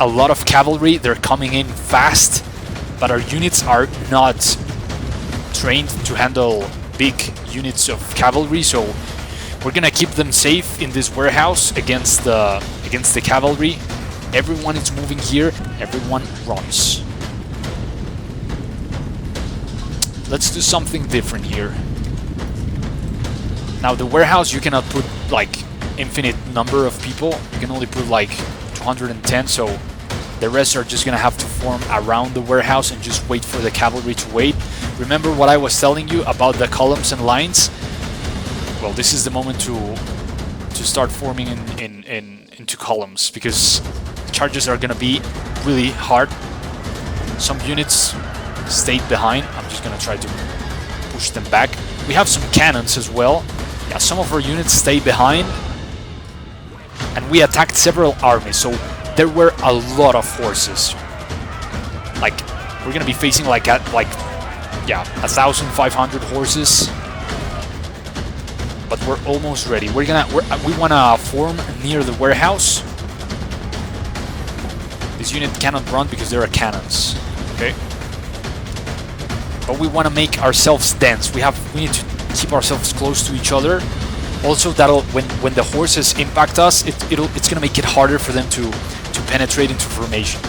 a lot of cavalry. They're coming in fast, but our units are not trained to handle big units of cavalry, so we're gonna keep them safe in this warehouse against the cavalry. Everyone is moving here. Everyone runs. Let's do something different here. Now the warehouse, you cannot put like infinite number of people. You can only put like 210, so the rest are just gonna have to form around the warehouse and just wait for the cavalry to wait. Remember what I was telling you about the columns and lines? Well, this is the moment to start forming into columns, because charges are gonna be really hard. Some units stayed behind. I'm just gonna try to push them back. We have some cannons as well. Yeah, some of our units stay behind, and we attacked several armies, so there were a lot of forces. Like, we're gonna be facing like 1,500 horses, but we're almost ready. We wanna form near the warehouse. This unit cannot run because there are cannons. Okay, but we want to make ourselves dense. We need to keep ourselves close to each other. Also, that'll when the horses impact us, it's gonna make it harder for them to penetrate into formation.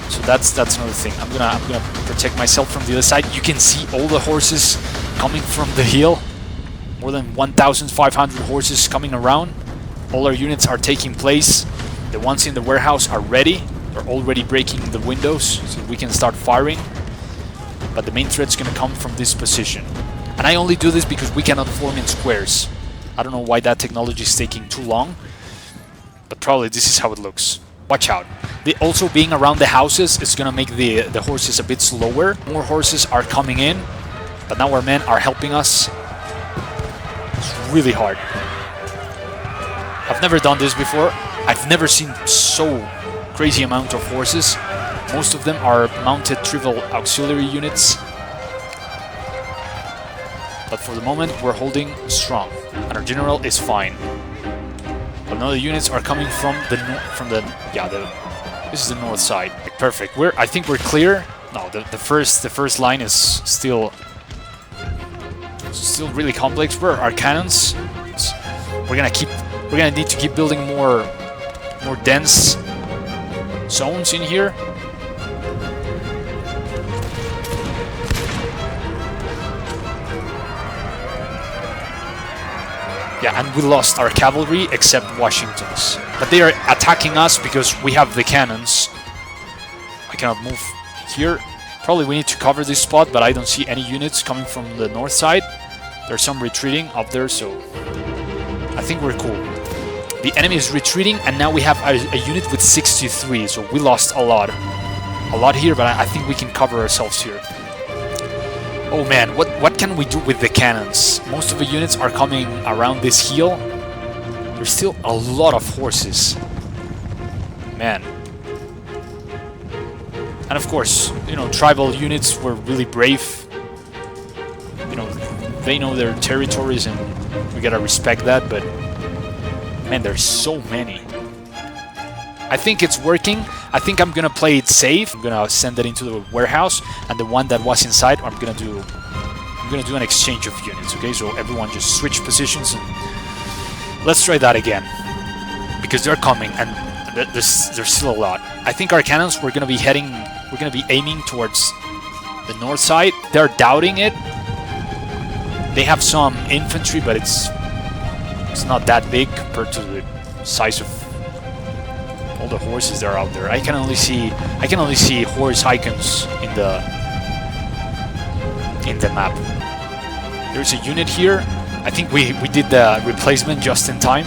So that's another thing. I'm gonna protect myself from the other side. You can see all the horses coming from the hill. More than 1,500 horses coming around. All our units are taking place. The ones in the warehouse are ready. They're already breaking the windows, so we can start firing. But the main threat's gonna come from this position. And I only do this because we cannot form in squares. I don't know why that technology is taking too long, but probably this is how it looks. Watch out. Also being around the houses is gonna make the horses a bit slower. More horses are coming in, but now our men are helping us. It's really hard. I've never done this before. I've never seen so crazy amount of horses. Most of them are mounted trivial auxiliary units. But for the moment, we're holding strong, and our general is fine. But now the units are coming from this is the north side. Perfect. I think we're clear. No, the first line is still really complex. Where are our cannons? We're gonna need to keep building more dense zones in here. Yeah, and we lost our cavalry except Washington's. But they are attacking us because we have the cannons. I cannot move here. Probably we need to cover this spot, but I don't see any units coming from the north side. There's some retreating up there, so I think we're cool. The enemy is retreating, and now we have a unit with 63, so we lost a lot here, but I think we can cover ourselves here. Oh man, what can we do with the cannons? Most of the units are coming around this hill. There's still a lot of horses. Man. And of course, you know, tribal units were really brave. You know, they know their territories and we gotta respect that, but man, there's so many. I think it's working. I think I'm gonna play it safe. I'm gonna send it into the warehouse, and the one that was inside, I'm gonna do an exchange of units. Okay, so everyone just switch positions, and let's try that again, because they're coming, and there's still a lot. I think our cannons, we're gonna be aiming towards the north side. They're doubting it. They have some infantry, but it's not that big compared to the size of all the horses that are out there. I can only see horse icons in the map. There's a unit here. I think we did the replacement just in time.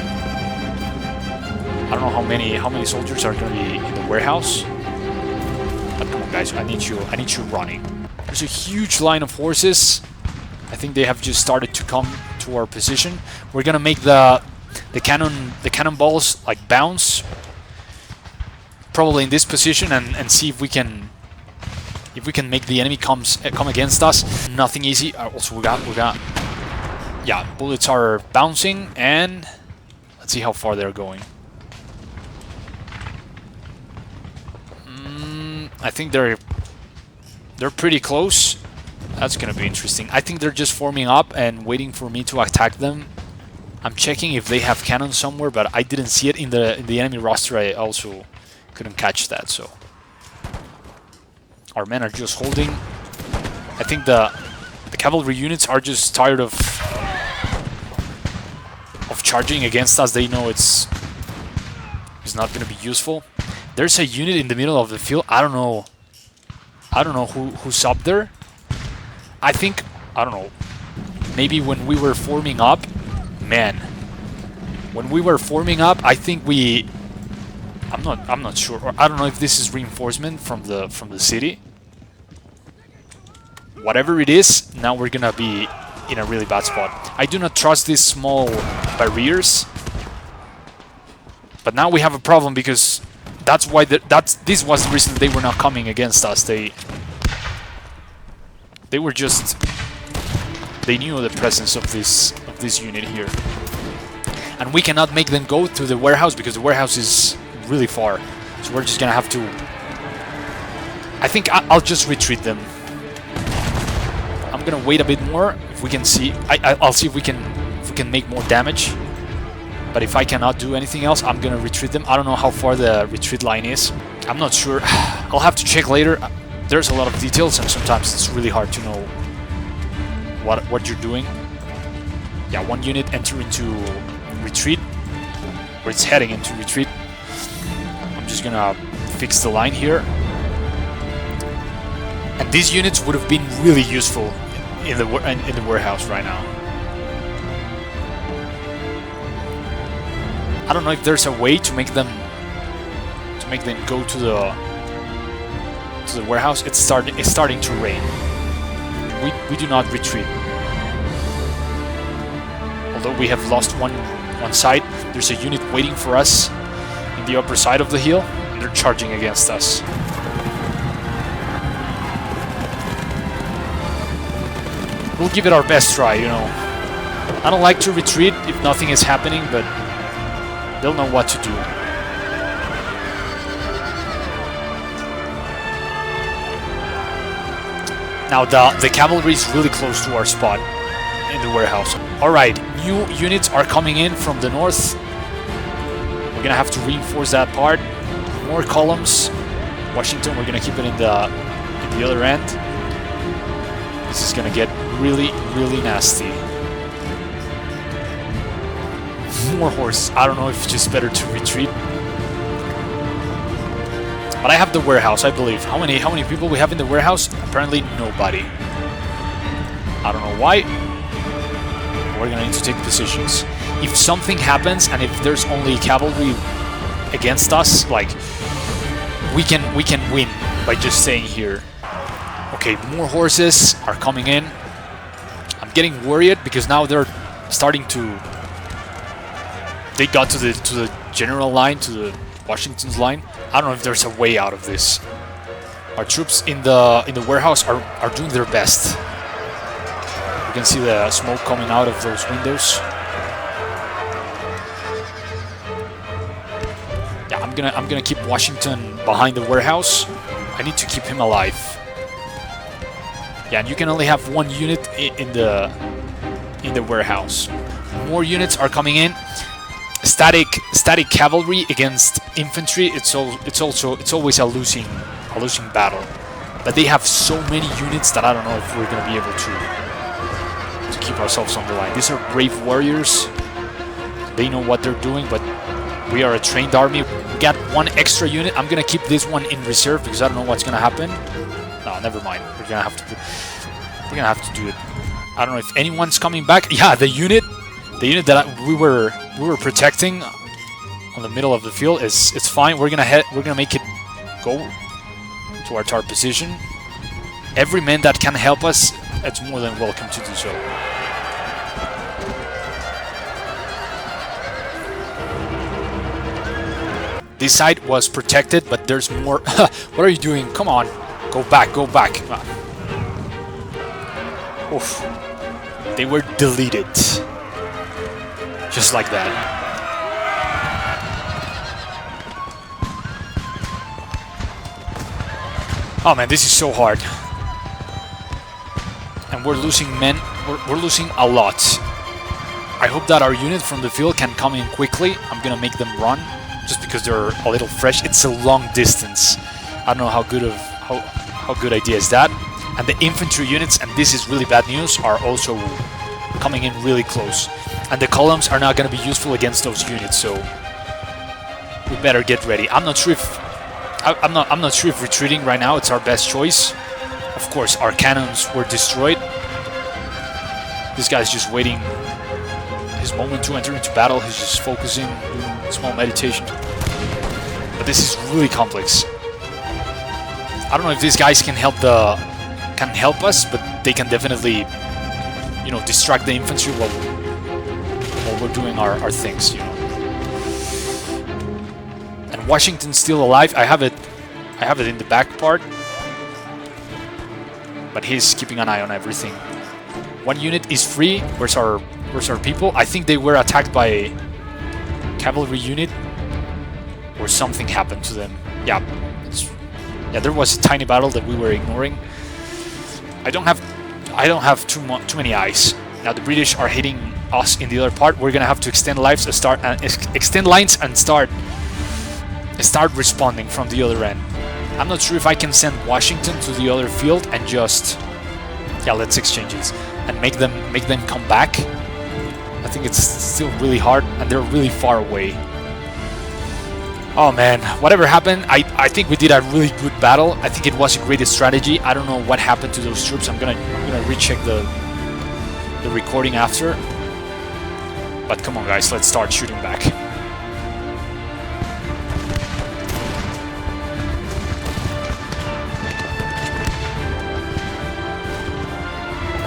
I don't know how many soldiers are going to be in the warehouse. But come on, guys, I need you running. There's a huge line of horses. I think they have just started to come to our position. We're gonna make the cannonballs like bounce, probably in this position, and see if we can make the enemy come against us. Nothing easy. Also, we got yeah, bullets are bouncing, and let's see how far they're going. I think they're pretty close. That's gonna be interesting. I think they're just forming up and waiting for me to attack them. I'm checking if they have cannons somewhere, but I didn't see it in the enemy roster. I also couldn't catch that, so our men are just holding. I think the cavalry units are just tired of charging against us. They know it's not going to be useful. There's a unit in the middle of the field. I don't know who's up there. I think, I don't know, maybe when we were forming up, man, when we were forming up, I think I'm not sure, or I don't know if this is reinforcement from the city. Whatever it is, now we're gonna be in a really bad spot. I do not trust these small barriers, but now we have a problem because that's why this was the reason they were not coming against us. They were just, they knew the presence of this unit here, and we cannot make them go to the warehouse because the warehouse is really far. So we're just gonna have to. I think I'll just retreat them. I'm gonna wait a bit more if we can see. I'll see if we can make more damage. But if I cannot do anything else, I'm gonna retreat them. I don't know how far the retreat line is. I'm not sure. I'll have to check later. There's a lot of details, and sometimes it's really hard to know what you're doing. Yeah, one unit enter into retreat, or it's heading into retreat. I'm just gonna fix the line here. And these units would have been really useful in the warehouse right now. I don't know if there's a way to make them go to the warehouse. It's starting to rain. We do not retreat. Although we have lost one side, there's a unit waiting for us in the upper side of the hill, and they're charging against us. We'll give it our best try, you know. I don't like to retreat if nothing is happening, but they'll know what to do. Now the cavalry is really close to our spot in the warehouse. Alright, new units are coming in from the north. We're gonna have to reinforce that part. More columns. Washington, we're gonna keep it in the other end. This is gonna get really, really nasty. More horse. I don't know if it's just better to retreat. But I have the warehouse, I believe. How many people we have in the warehouse? Apparently nobody. I don't know why. We're gonna need to take positions. If something happens and if there's only cavalry against us, like we can win by just staying here. Okay, more horses are coming in. I'm getting worried because now they're starting to. They got to the general line, to the Washington's line. I don't know if there's a way out of this. Our troops in the warehouse are doing their best. You can see the smoke coming out of those windows. Yeah, I'm gonna keep Washington behind the warehouse. I need to keep him alive. Yeah, and you can only have one unit in the warehouse. More units are coming in. Static cavalry against infantry. It's always a losing battle. But they have so many units that I don't know if we're gonna be able to keep ourselves on the line. These are brave warriors. They know what they're doing, but we are a trained army. We got one extra unit. I'm gonna keep this one in reserve because I don't know what's gonna happen. No, never mind. We're gonna have to do it. I don't know if anyone's coming back. Yeah, the unit that we were protecting on the middle of the field it's fine. We're gonna make it go towards our position. Every man that can help us, it's more than welcome to do so. This side was protected, but there's more. What are you doing? Come on, go back, go back. Oof. They were deleted. Just like that. Oh man, this is so hard. And we're losing men. We're losing a lot. I hope that our unit from the field can come in quickly. I'm gonna make them run, just because they're a little fresh. It's a long distance. I don't know how good idea is that. And the infantry units, and this is really bad news, are also coming in really close. And the columns are not gonna be useful against those units, so we better get ready. I'm not sure if retreating right now it's our best choice. Of course, our cannons were destroyed. This guy's just waiting his moment to enter into battle. He's just focusing, doing a small meditation. But this is really complex. I don't know if these guys can help us, but they can definitely, you know, distract the infantry while we're doing our things, you know. And Washington's still alive. I have it in the back part, but he's keeping an eye on everything. One unit is free. Where's our people? I think they were attacked by a cavalry unit, or something happened to them. Yeah, there was a tiny battle that we were ignoring. I don't have too many eyes. Now the British are hitting us in the other part. We're gonna have to extend lines and start responding from the other end. I'm not sure if I can send Washington to the other field and just, yeah, let's exchange it and make them come back. I think it's still really hard, and they're really far away. Oh man, whatever happened, I think we did a really good battle. I think it was a great strategy. I don't know what happened to those troops. I'm gonna recheck the recording after. But come on guys, let's start shooting back.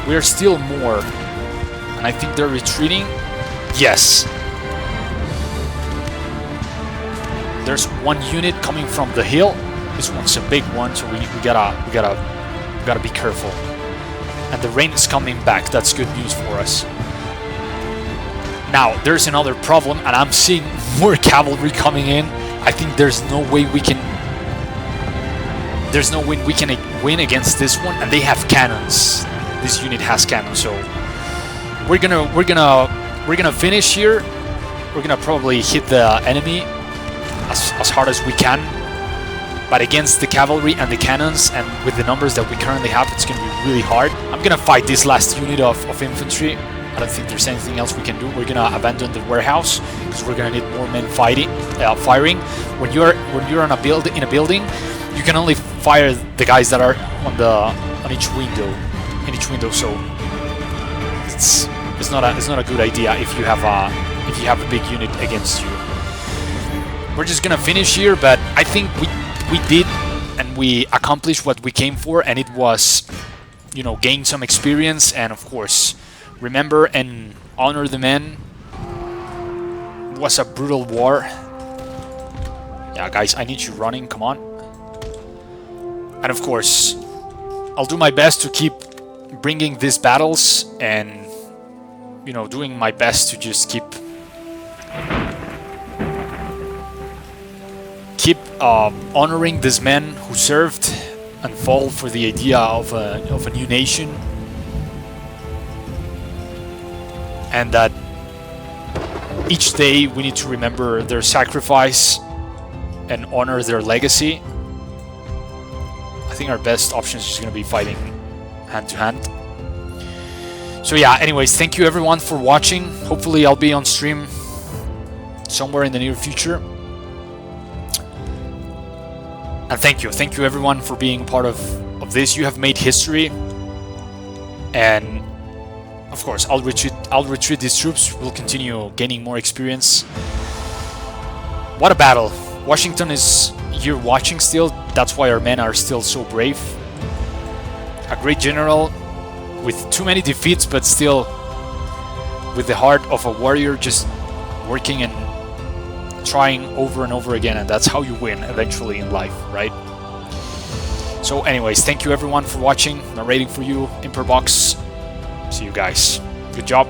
We are still more, and I think they're retreating. Yes. There's one unit coming from the hill. This one's a big one, so we gotta be careful. And the rain is coming back. That's good news for us. Now there's another problem, and I'm seeing more cavalry coming in. I think there's no way we can win against this one, and they have cannons. This unit has cannons, so we're gonna finish here. We're gonna probably hit the enemy as hard as we can, but against the cavalry and the cannons, and with the numbers that we currently have, it's gonna be really hard. I'm gonna fight this last unit of infantry. I don't think there's anything else we can do. We're gonna abandon the warehouse because we're gonna need more men firing. When you're in a building, you can only fire the guys that are on each window. So it's not a good idea if you have a big unit against you. We're just gonna finish here, but I think we did, and we accomplished what we came for, and it was, you know, gain some experience, and of course remember and honor the men. It was a brutal war. Yeah guys, I need you running, come on. And of course I'll do my best to keep bringing these battles, and, you know, doing my best to just keep honoring these men who served and fought for the idea of a new nation, and that each day we need to remember their sacrifice and honor their legacy. I think our best option is just going to be fighting hand to hand. So yeah, anyways, thank you everyone for watching. Hopefully I'll be on stream somewhere in the near future. And thank you everyone for being part of this. You have made history, and of course I'll retreat these troops. We'll continue gaining more experience. What a battle. Washington is here watching still. That's why our men are still so brave. A great general with too many defeats, but still with the heart of a warrior, just working and trying over and over again, and that's how you win eventually in life, right? So anyways, thank you everyone for watching. Narrating for you, Imperbox. See you guys. Good job.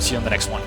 See you on the next one.